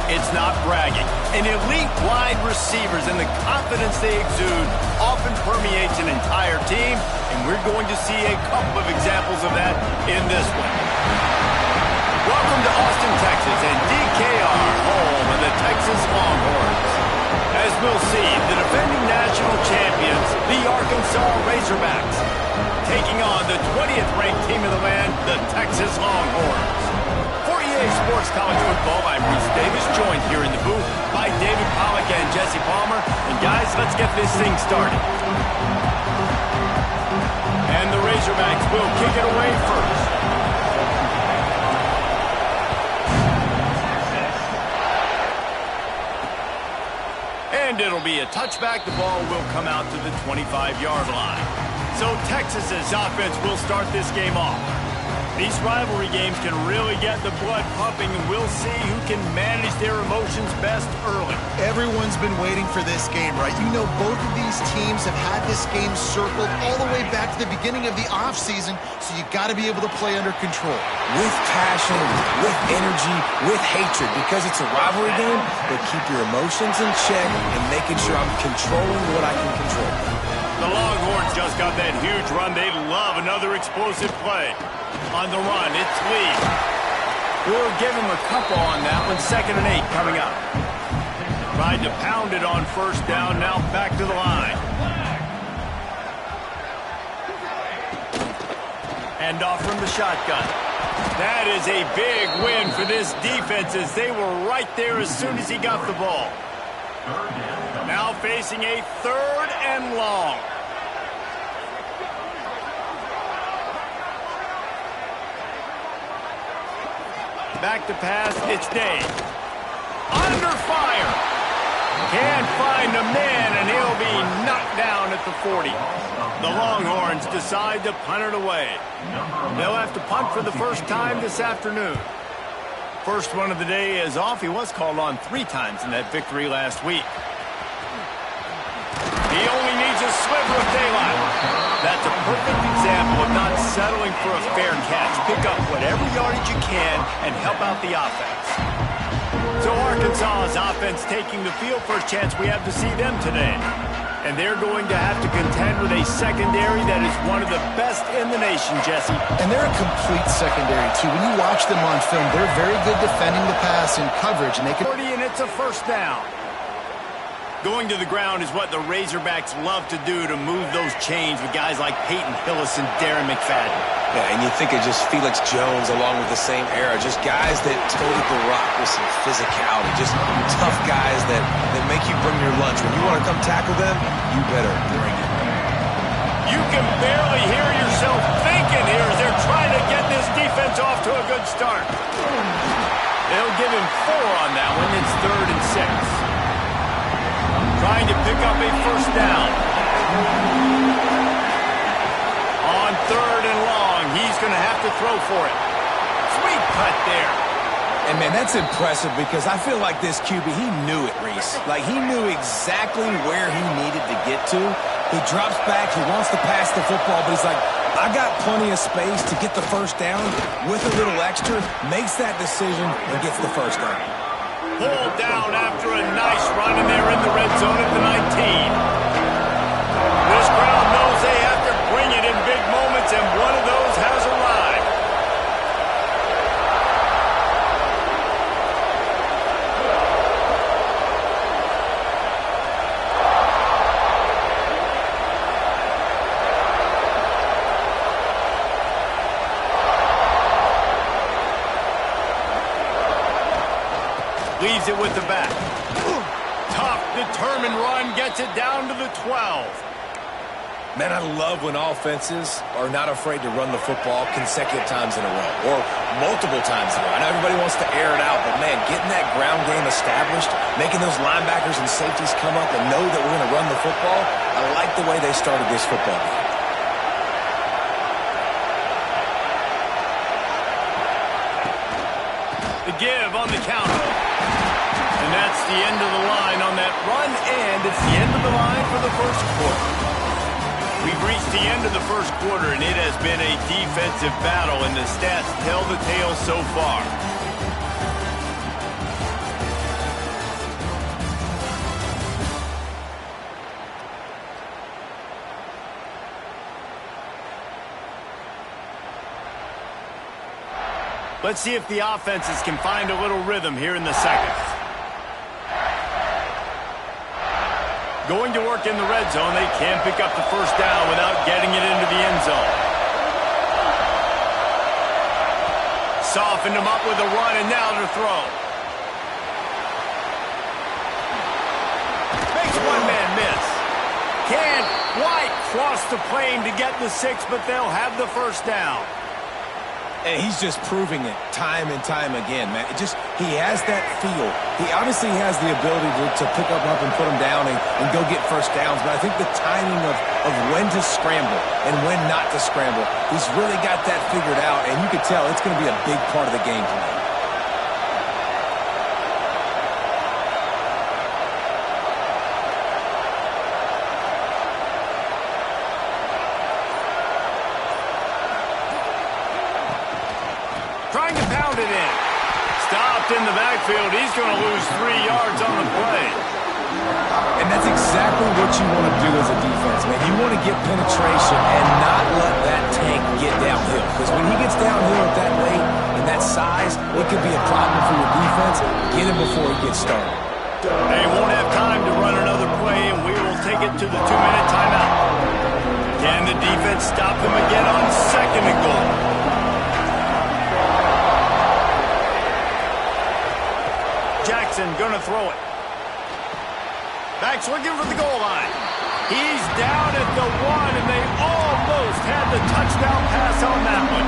It's not bragging. And elite wide receivers and the confidence they exude often permeates an entire team, and we're going to see a couple of examples of that in this one. Welcome to Austin, Texas, and DKR, home of the Texas Longhorns. As we'll see, the defending national champions, the Arkansas Razorbacks, taking on the 20th ranked team of the land, the Texas Longhorns. For EA Sports College Football, I'm Reese Davis, joined here in the booth by David Pollack and Jesse Palmer. And guys, let's get this thing started. And the Razorbacks will kick it away first. And it'll be a touchback. The ball will come out to the 25-yard line. So Texas's offense will start this game off. These rivalry games can really get the blood pumping, and we'll see who can manage their emotions best early. Everyone's been waiting for this game, right? You know, both of these teams have had this game circled all the way back to the beginning of the offseason, so you got to be able to play under control. With passion, with energy, with hatred, because it's a rivalry game, but keep your emotions in check and making sure I'm controlling what I can control. The Longhorns just got that huge run. They'd love another explosive play. On the run, it's Lee. We'll give him a couple on that one. 2nd and 8 coming up. Tried to pound it on first down. Now back to the line. Hand off from the shotgun. That is a big win for this defense, as they were right there as soon as he got the ball. Now facing a 3rd and long. Back to pass, it's Dave. Under fire. Can't find a man, and he'll be knocked down at the 40. The Longhorns decide to punt it away. They'll have to punt for the first time this afternoon. First one of the day is off. He was called on 3 times in that victory last week. He only needs a sliver of daylight. That's a perfect example of not settling for a fair catch. Pick up whatever yardage you can and help out the offense. So Arkansas's offense taking the field. First chance we have to see them today. And they're going to have to contend with a secondary that is one of the best in the nation, Jesse. And they're a complete secondary, too. When you watch them on film, they're very good defending the pass and coverage. And they can... 40, and it's a first down. Going to the ground is what the Razorbacks love to do, to move those chains with guys like Peyton Hillis and Darren McFadden. Yeah, and you think of just Felix Jones along with the same era, just guys that toted the rock with some physicality, just tough guys that make you bring your lunch. When you want to come tackle them, you better bring it. You can barely hear yourself thinking here as they're trying to get this defense off to a good start. They'll give him 4 on that one. It's 3rd and 6. Trying to pick up a first down. On 3rd and long, he's going to have to throw for it. Sweet cut there. And, man, that's impressive, because I feel like this QB, he knew it, Reese. Like, he knew exactly where he needed to get to. He drops back. He wants to pass the football, but he's like, I got plenty of space to get the first down with a little extra, makes that decision, and gets the first down. Pulled down after a nice run, and they're in the red zone at the 19. This crowd knows they have to bring it in big moments, and one of those has arrived. Leaves it with the back. Tough, determined run, gets it down to the 12. Man, I love when offenses are not afraid to run the football consecutive times in a row, or multiple times in a row. I know everybody wants to air it out, but man, getting that ground game established, making those linebackers and safeties come up and know that we're going to run the football, I like the way they started this football game. The give on the counter. And that's the end of the line on that run, and it's the end of the line for the first quarter. We've reached the end of the first quarter, and it has been a defensive battle, and the stats tell the tale so far. Let's see if the offenses can find a little rhythm here in the second. Going to work in the red zone. They can pick up the first down without getting it into the end zone. Softened him up with a run, and now to throw. Makes one man miss. Can't quite cross the plane to get the 6, but they'll have the first down. And he's just proving it time and time again, man. He has that feel. He obviously has the ability to pick up and put him down and go get first downs. But I think the timing of when to scramble and when not to scramble, he's really got that figured out. And you can tell it's going to be a big part of the game plan. Trying to pound it in. Stopped in the backfield. He's going to lose 3 yards on the play. And that's exactly what you want to do as a defense, man. You want to get penetration and not let that tank get downhill. Because when he gets downhill at that rate and that size, it could be a problem for your defense. Get him before he gets started. They won't have time to run another play, and we will take it to the 2-minute timeout. Can the defense stop them again on 2nd and goal? Jackson going to throw it. Back's looking for the goal line. He's down at the 1, and they almost had the touchdown pass on that one.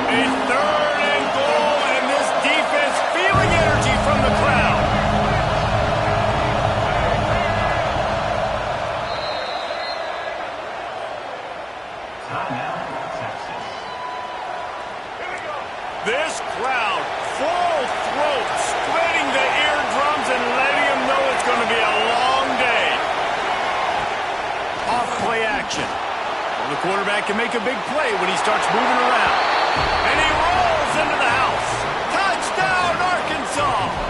A 3rd and goal, and this defense feeling energy from the crowd. This crowd, full throat, spreading the eardrums and letting them know it's going to be a long day. Off play action. Well, the quarterback can make a big play when he starts moving around. And he rolls into the house. Touchdown, Arkansas!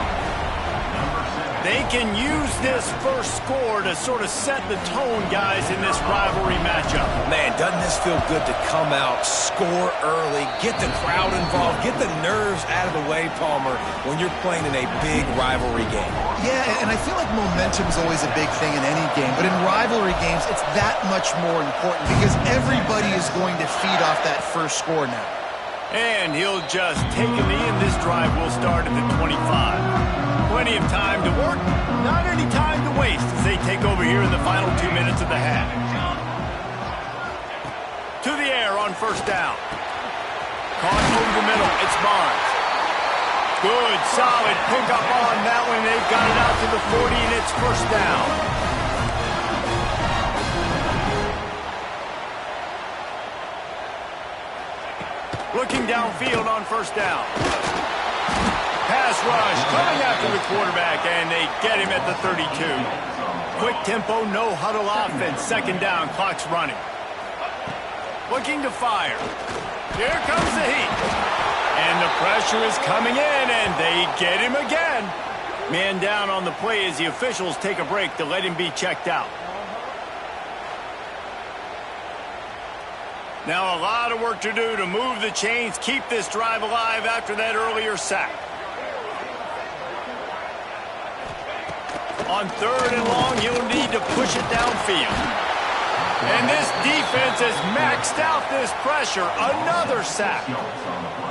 They can use this first score to sort of set the tone, guys, in this rivalry matchup. Man, doesn't this feel good to come out, score early, get the crowd involved, get the nerves out of the way, Palmer, when you're playing in a big rivalry game? Yeah, and I feel like momentum's always a big thing in any game, but in rivalry games, it's that much more important because everybody is going to feed off that first score now. And he'll just take a knee, and this drive will start at the 25. Plenty of time to work, not any time to waste as they take over here in the final 2 minutes of the half. To the air on first down. Caught over the middle, it's Barnes. Good, solid pickup on that one. They've got it out to the 40, and it's first down. Looking downfield on first down. Pass rush, coming after the quarterback, and they get him at the 32. Quick tempo, no huddle offense. 2nd down, clock's running. Looking to fire. Here comes the heat. And the pressure is coming in, and they get him again. Man down on the play as the officials take a break to let him be checked out. Now a lot of work to do to move the chains, keep this drive alive after that earlier sack. On 3rd and long, you'll need to push it downfield. And this defense has maxed out this pressure. Another sack.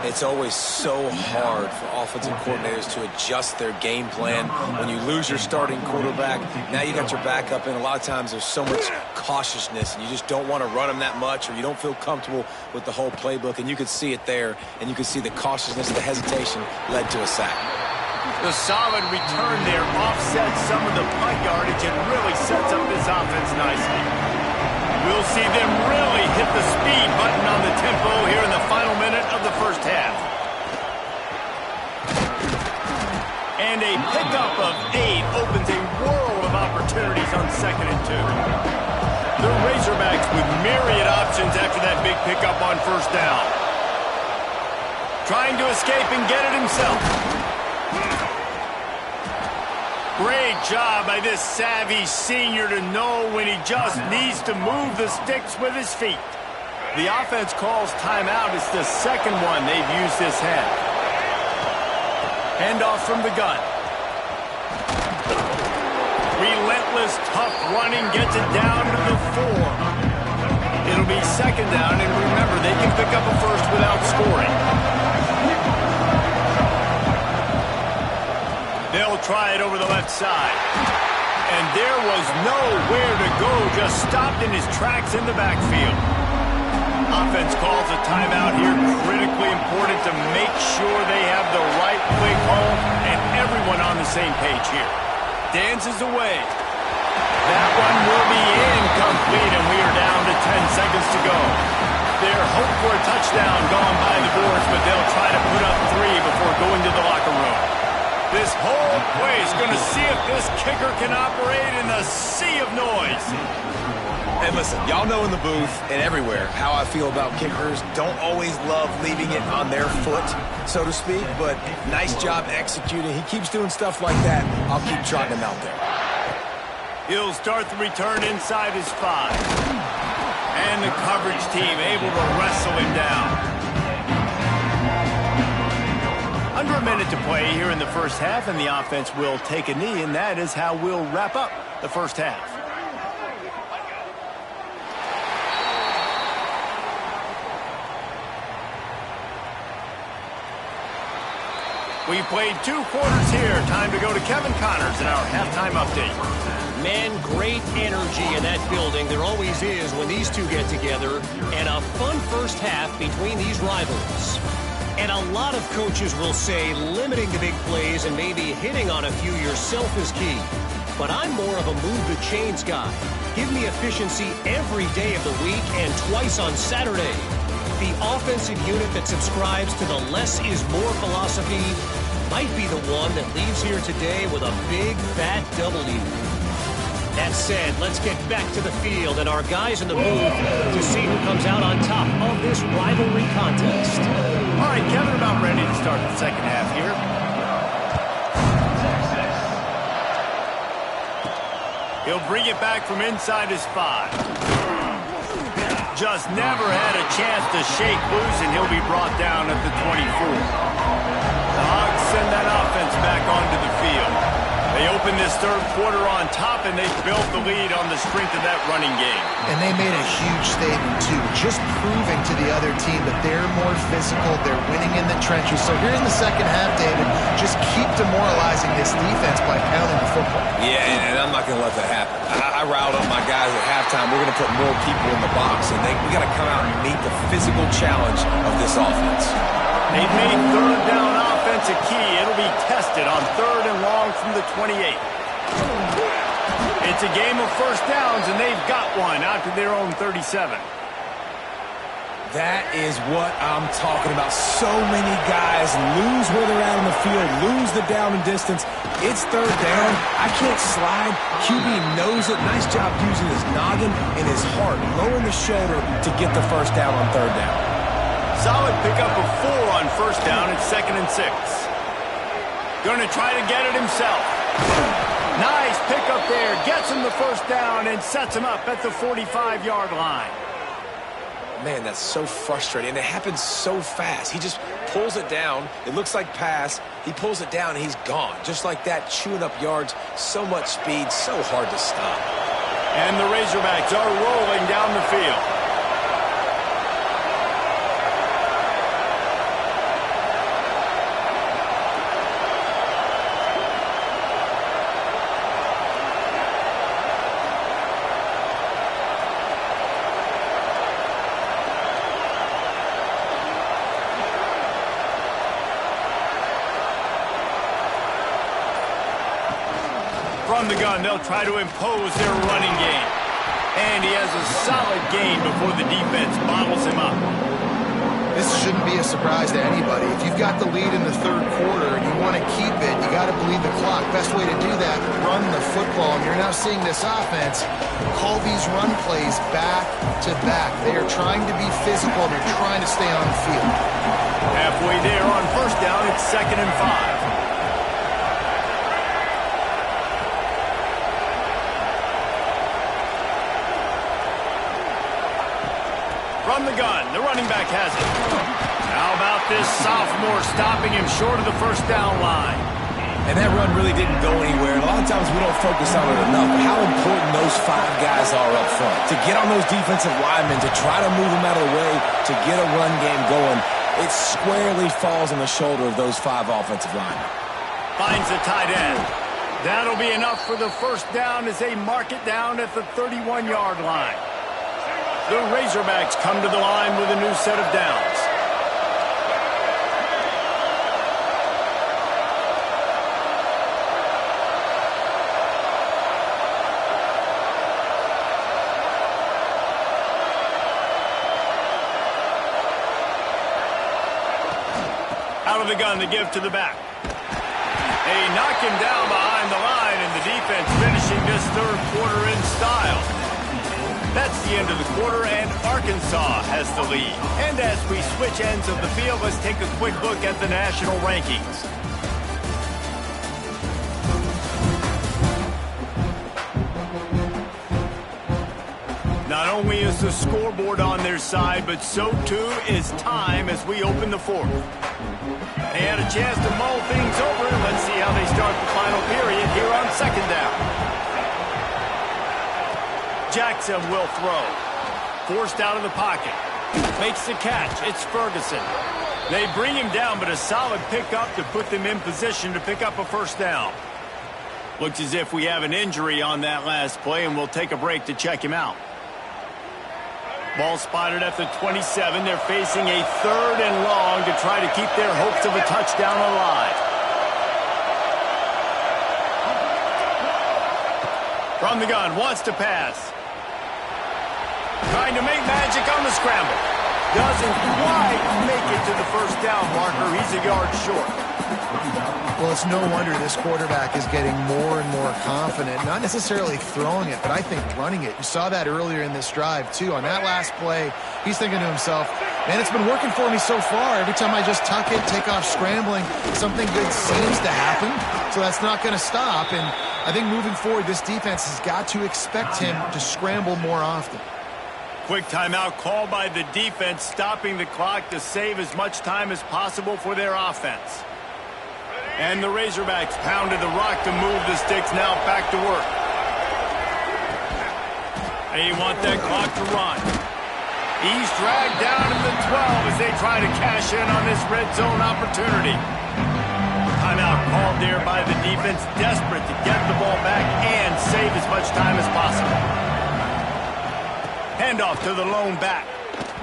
It's always so hard for offensive coordinators to adjust their game plan. When you lose your starting quarterback, now you got your backup, and a lot of times there's so much cautiousness, and you just don't want to run them that much, or you don't feel comfortable with the whole playbook, and you could see it there, and you could see the cautiousness, the hesitation led to a sack. The solid return there offsets some of the punt yardage and really sets up this offense nicely. We'll see them really hit the speed button on the tempo here in the final minute of the first half. And a pickup of 8 opens a world of opportunities on 2nd and 2. The Razorbacks with myriad options after that big pickup on first down. Trying to escape and get it himself. Great job by this savvy senior to know when he just needs to move the sticks with his feet. The offense calls timeout. It's the second one they've used this half. Handoff from the gun. Relentless, tough running gets it down to the 4. It'll be second down, and remember, they can pick up a first without scoring. They'll try it over the left side. And there was nowhere to go, just stopped in his tracks in the backfield. Offense calls a timeout here. Critically important to make sure they have the right play call and everyone on the same page here. Dances away. That one will be incomplete, and we are down to 10 seconds to go. Their hope for a touchdown gone by the boards, but they'll try to put up 3 before going to the locker room. This whole place going to see if this kicker can operate in a sea of noise. And listen, y'all know in the booth and everywhere how I feel about kickers. Don't always love leaving it on their foot, so to speak, but nice job executing. He keeps doing stuff like that. I'll keep trotting him out there. He'll start the return inside his 5. And the coverage team able to wrestle him down. Under a minute to play here in the first half, and the offense will take a knee, and that is how we'll wrap up the first half. We've played 2 quarters here. Time to go to Kevin Connors in our halftime update. Man, great energy in that building. There always is when these two get together. And a fun first half between these rivals. And a lot of coaches will say limiting the big plays and maybe hitting on a few yourself is key. But I'm more of a move the chains guy. Give me efficiency every day of the week and twice on Saturday. The offensive unit that subscribes to the less is more philosophy might be the one that leaves here today with a big, fat W. That said, let's get back to the field and our guys in the booth to see who comes out on top of this rivalry contest. All right, Kevin, about ready to start the second half here. He'll bring it back from inside his 5. Just never had a chance to shake loose, and he'll be brought down at the 24. The Hogs send that offense back onto the field. They open this third quarter on top, and they've built the lead on the strength of that running game. And they made a huge statement, too, just proving to the other team that they're more physical, they're winning in the trenches. So here in the second half, David, just keep demoralizing this defense by pounding the football. Yeah, and I'm not going to let that happen. I riled up my guys at halftime. We're going to put more people in the box, and we got to come out and meet the physical challenge of this offense. They've made third down offense a key. It'll be tested on 3rd and long from the 28. It's a game of first downs, and they've got one out to their own 37. That is what I'm talking about. So many guys lose where they're at on the field, lose the down and distance. It's 3rd down. I can't slide. QB knows it. Nice job using his noggin and his heart, lowering the shoulder to get the first down on 3rd down. Solid pickup of 4 on first down at 2nd and 6. Going to try to get it himself. Nice pickup there. Gets him the first down and sets him up at the 45-yard line. Man, that's so frustrating. And it happens so fast. He just pulls it down. It looks like pass. He pulls it down, and he's gone. Just like that, chewing up yards. So much speed, so hard to stop. And the Razorbacks are rolling down the field. From the gun, they'll try to impose their running game. And he has a solid gain before the defense bottles him up. This shouldn't be a surprise to anybody. If you've got the lead in the third quarter and you want to keep it, you got to bleed the clock. Best way to do that, run the football. And you're now seeing this offense call these run plays back to back. They are trying to be physical, and they're trying to stay on the field. Halfway there on first down, it's 2nd and 5. From From the gun, the running back has it. How about this sophomore stopping him short of the first down line? And that run really didn't go anywhere. A lot of times we don't focus on it enough, but how important those 5 guys are up front. To get on those defensive linemen, to try to move them out of the way, to get a run game going, it squarely falls on the shoulder of those 5 offensive linemen. Finds the tight end. That'll be enough for the first down as they mark it down at the 31-yard line. The Razorbacks come to the line with a new set of downs. Out of the gun, the give to the back. They knock him down behind the line, and the defense finishing this third quarter in style. That's the end of the quarter, and Arkansas has the lead. And as we switch ends of the field, let's take a quick look at the national rankings. Not only is the scoreboard on their side, but so too is time as we open the fourth. They had a chance to mull things over. Let's see how they start the final period here on second down. Jackson will throw. Forced out of the pocket. Makes the catch. It's Ferguson. They bring him down, but a solid pickup to put them in position to pick up a first down. Looks as if we have an injury on that last play, and we'll take a break to check him out. Ball spotted at the 27. They're facing a 3rd and long to try to keep their hopes of a touchdown alive. From the gun, wants to pass. Trying to make magic on the scramble. Doesn't quite make it to the first down marker. He's a yard short. Well, it's no wonder this quarterback is getting more and more confident. Not necessarily throwing it, but I think running it. You saw that earlier in this drive, too. On that last play, he's thinking to himself, man, it's been working for me so far. Every time I just tuck it, take off scrambling, something good seems to happen. So that's not going to stop. And I think moving forward, this defense has got to expect him to scramble more often. Quick timeout called by the defense, stopping the clock to save as much time as possible for their offense. And the Razorbacks pounded the rock to move the sticks, now back to work. They want that clock to run. He's dragged down in the 12 as they try to cash in on this red zone opportunity. Timeout called there by the defense, desperate to get the ball back and save as much time as possible. Handoff to the lone back.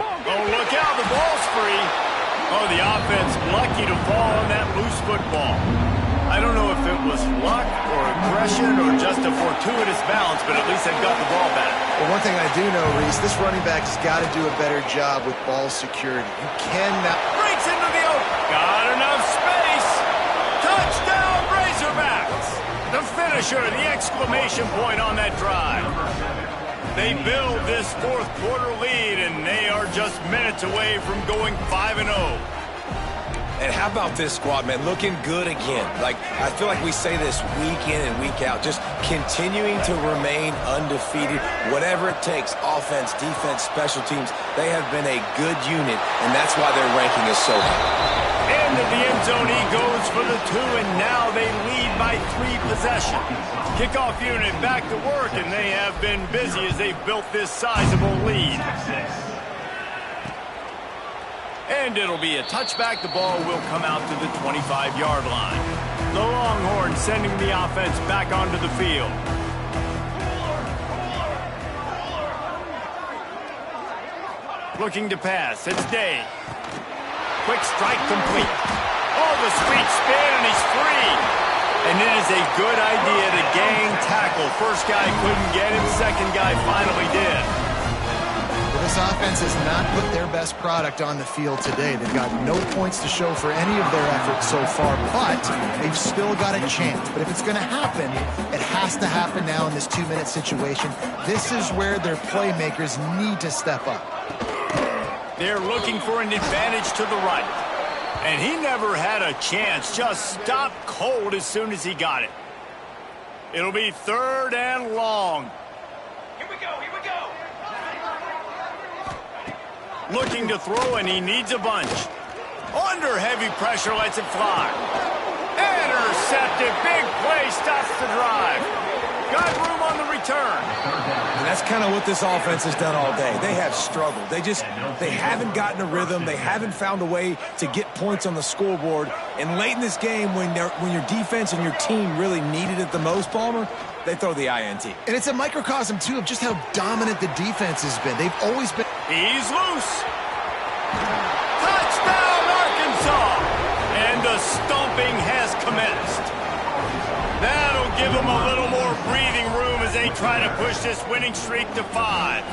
Oh, look out, the ball's free. Oh, the offense lucky to fall on that loose football. I don't know if it was luck or aggression or just a fortuitous bounce, but at least they've got the ball back. Well, one thing I do know, Reese, this running back has got to do a better job with ball security. You cannot... Breaks into the open. Got enough space. Touchdown, Razorbacks. The finisher, the exclamation point on that drive. They build this fourth quarter lead, and they are just minutes away from going 5-0. And how about this squad, man? Looking good again. Like, I feel like we say this week in and week out, just continuing to remain undefeated. Whatever it takes, offense, defense, special teams, they have been a good unit, and that's why their ranking is so high. Into the end zone he goes for the 2, and now they lead by 3 possessions. Kickoff unit back to work, and they have been busy as they've built this sizable lead. And it'll be a touchback. The ball will come out to the 25-yard line. The Longhorns sending the offense back onto the field. Looking to pass. It's Day. Quick strike complete. Oh, the sweet spin, and he's free. And it is a good idea to gang tackle. First guy couldn't get him. Second guy finally did. Well, this offense has not put their best product on the field today. They've got no points to show for any of their efforts so far, but they've still got a chance. But if it's going to happen, it has to happen now in this 2-minute situation. This is where their playmakers need to step up. They're looking for an advantage to the right. And he never had a chance. Just stopped cold as soon as he got it. It'll be 3rd and long. Here we go, here we go. Looking to throw, and he needs a bunch. Under heavy pressure, lets it fly. Intercepted. Big play, stops the drive. Got room on the return. And that's kind of what this offense has done all day. They have struggled. They haven't gotten a rhythm. They haven't found a way to get points on the scoreboard. And late in this game, when your defense and your team really needed it the most, Palmer, they throw the INT. And it's a microcosm, too, of just how dominant the defense has been. They've always been... He's loose. Touchdown, Arkansas. And the stomping has commenced. That'll give them a little more breathing room as they try to push this winning streak to 5.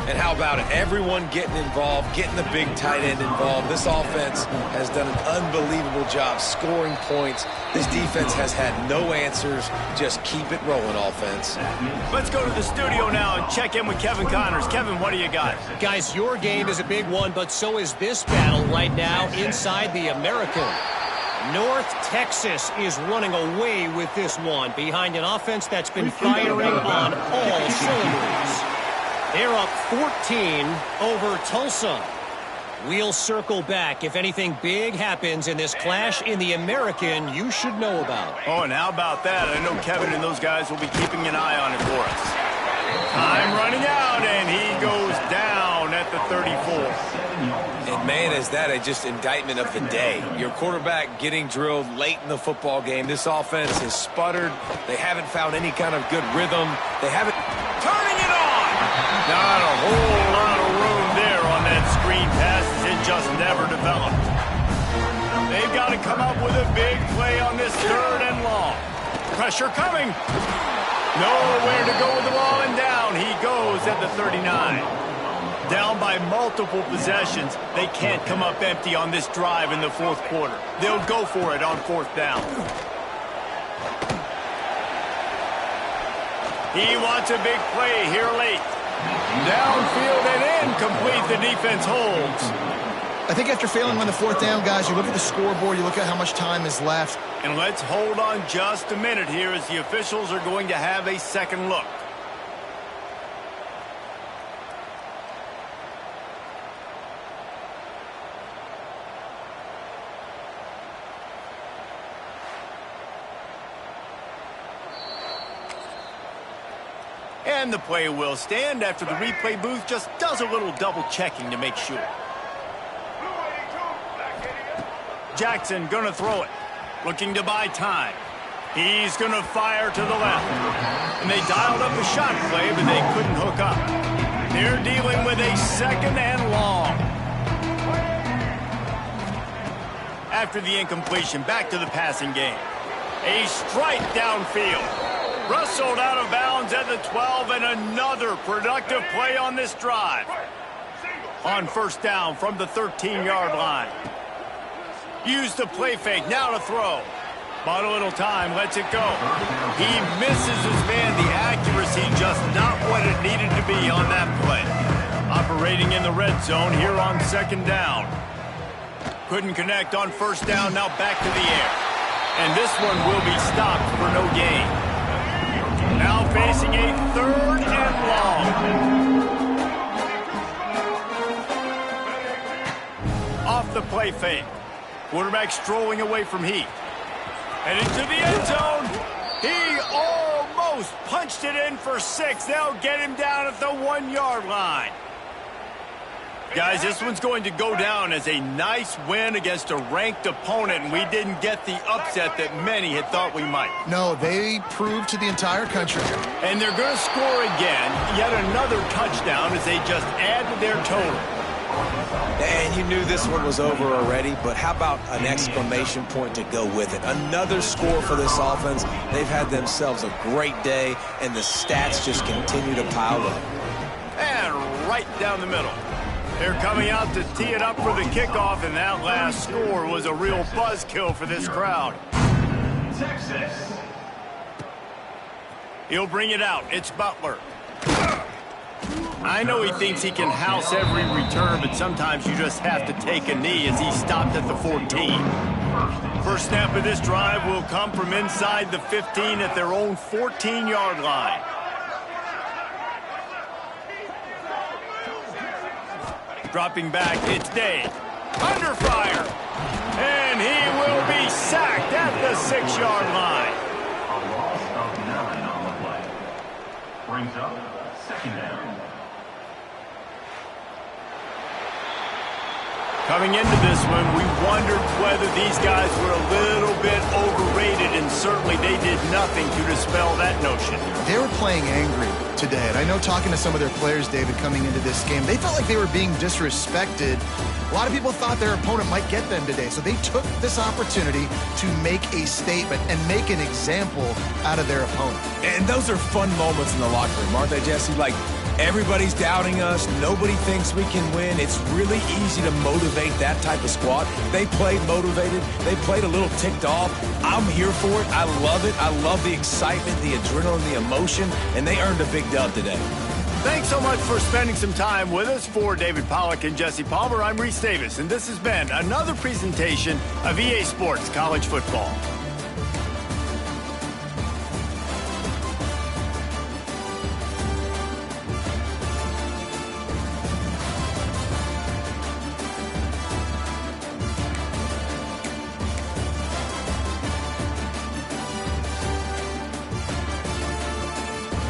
And how about it? Everyone getting involved, getting the big tight end involved. This offense has done an unbelievable job scoring points. This defense has had no answers. Just keep it rolling, offense. Let's go to the studio now and check in with Kevin Connors. Kevin, what do you got? Guys, your game is a big one, but so is this battle right now inside the American. North Texas is running away with this one behind an offense that's been firing on all cylinders. They're up 14 over Tulsa. We'll circle back if anything big happens in this clash in the American you should know about. Oh, and how about that? I know Kevin and those guys will be keeping an eye on it for us. Time running out, and he goes down at the 34. And, man, is that just indictment of the day. Your quarterback getting drilled late in the football game. This offense has sputtered. They haven't found any kind of good rhythm. They haven't... Turning it on! Not a whole lot of room there on that screen pass. It just never developed. They've got to come up with a big play on this 3rd and long. Pressure coming. Nowhere to go with the ball, and down he goes at the 39. Down by multiple possessions. They can't come up empty on this drive in the 4th quarter. They'll go for it on 4th down. He wants a big play here late. Downfield and incomplete. The defense holds. I think after failing on the 4th down, guys, you look at the scoreboard, you look at how much time is left. And let's hold on just a minute here as the officials are going to have a second look. And the play will stand after the replay booth just does a little double checking to make sure. Jackson gonna throw it, looking to buy time. He's gonna fire to the left. And they dialed up a shot play, but they couldn't hook up. They're dealing with a 2nd and long. After the incompletion, back to the passing game. A strike downfield. Rustled out of bounds at the 12, and another productive play on this drive. On 1st down from the 13-yard line. Use the play fake, now to throw. Bought a little time, lets it go. He misses his man. The accuracy just not what it needed to be on that play. Operating in the red zone here on 2nd down. Couldn't connect on 1st down, now back to the air. And this one will be stopped for no gain. Now facing a 3rd and long. Off the play fake. Quarterback strolling away from Heath. And into the end zone. He almost punched it in for 6. They'll get him down at the 1-yard line. Guys, this one's going to go down as a nice win against a ranked opponent, and we didn't get the upset that many had thought we might. No, they proved to the entire country. And they're going to score again, yet another touchdown as they just add to their total. And you knew this one was over already, but how about an exclamation point to go with it? Another score for this offense. They've had themselves a great day, and the stats just continue to pile up. And right down the middle. They're coming out to tee it up for the kickoff, and that last score was a real buzzkill for this crowd. Texas. He'll bring it out. It's Butler. I know he thinks he can house every return, but sometimes you just have to take a knee as he stopped at the 14. First snap of this drive will come from inside the 15 at their own 14-yard line. dropping back. It's Dave. Under fire. And he will be sacked at the 6-yard line. A loss of 9 on the play. Brings up second down. Coming into this one, we wondered whether these guys were a little bit overrated, and certainly they did nothing to dispel that notion. They were playing angry today, and I know talking to some of their players, David, coming into this game, they felt like they were being disrespected. A lot of people thought their opponent might get them today, so they took this opportunity to make a statement and make an example out of their opponent. And those are fun moments in the locker room, aren't they, Jesse? Like, everybody's doubting us. Nobody thinks we can win. It's really easy to motivate that type of squad. They played motivated. They played a little ticked off. I'm here for it. I love it. I love the excitement, the adrenaline, the emotion, and they earned a big dub today. Thanks so much for spending some time with us. For David Pollack and Jesse Palmer, I'm Reese Davis, and this has been another presentation of EA Sports College Football.